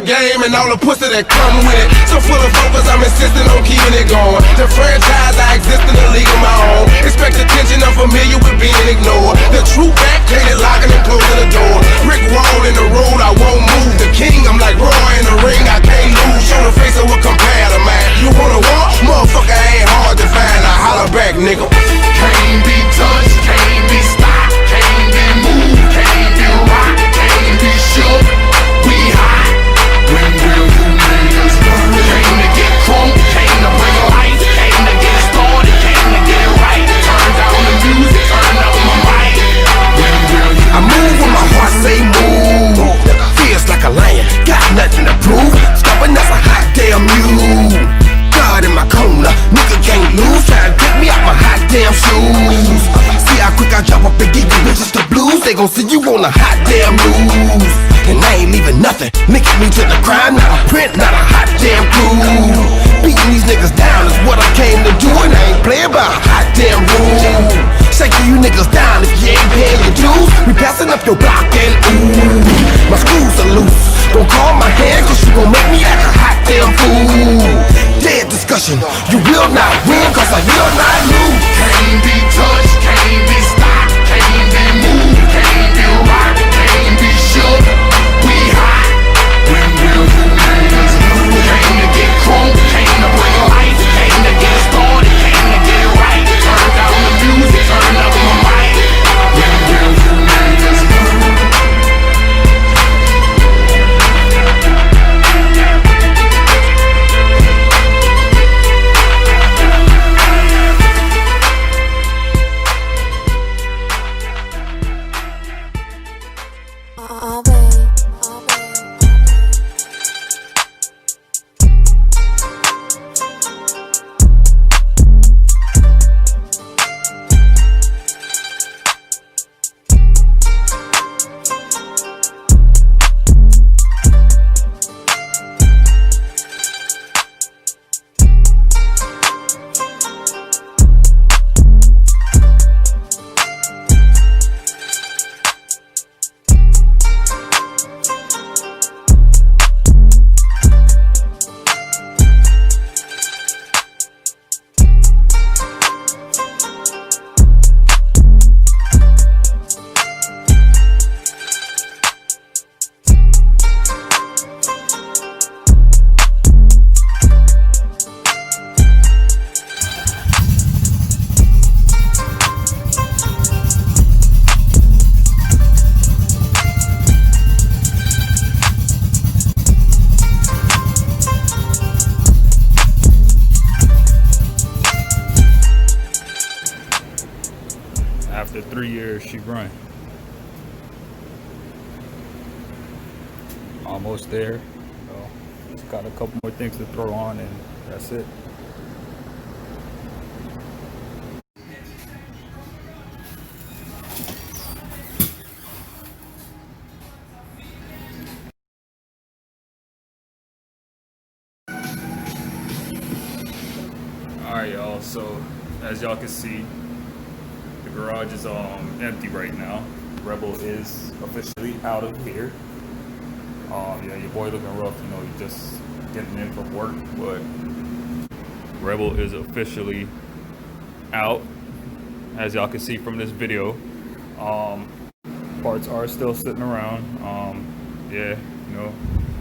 game and all the pussy that come with it. So full of focus, I'm insisting on keeping it going. The franchise, I exist in a league of my own. Expect attention, I'm familiar with being ignored. The true back, can't locking and closing the door. Brick wall in the road, I won't move. The king, I'm like Roy in the ring, I can't lose. Show the face of what compare to man. You wanna walk? Motherfucker ain't hard to find. I holler back, nigga. Can't be touched, can't be stopped, can't be moved, can't be rocked, can't be shook. We hot. When will you niggas learn? Came to get crunk, came to bring life, came to get started, came to get right. Turn down the music, turn up my mic. When will you? I move when my heart say move. Feels like a lion, got nothing to prove. Stubborn as a hot damn mule. God in my corner, nigga can't lose. Try to pick me out my hot damn shoes. See how quick I jump up and give you bitches the blues. They gon' see you on a hot damn news. And I ain't leaving nothing, linking me to the crime. Not a print, not a hot damn clue. Beating these niggas down is what I came to do. And I ain't playing by a hot damn rule. Shaking you niggas down if you ain't paying your dues. We passing up your block and ooh, my screws are loose. Don't call my hand cause you gon' make me act a hot damn fool. Dead discussion, you will not win cause I will not lose. Can't be touched, can't be stopped, can't be moved, can't be rocked, can't be shook. We hot. When will you niggas learn? Came to get crunk, came to bring life, came to get started, came to get right. Turn down the music, turn up my mic. When will you niggas learn? After 3 years, she run. Almost there. So just got a couple more things to throw on, and that's it. All right, y'all. So as y'all can see, the garage is empty right now. Rebel is officially out of here. Yeah, your boy looking rough, you know, he just getting in from work, but Rebel is officially out, as y'all can see from this video. Parts are still sitting around. Yeah, you know,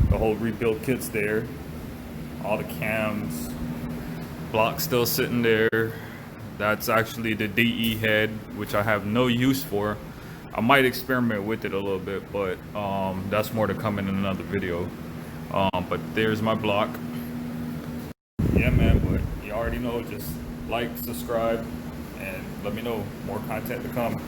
the whole rebuild kit's there. All the cams, block still sitting there. That's actually the DE head, which I have no use for. I might experiment with it a little bit, but that's more to come in another video. But there's my block. Yeah, man, but you already know, just like, subscribe, and let me know more content to come.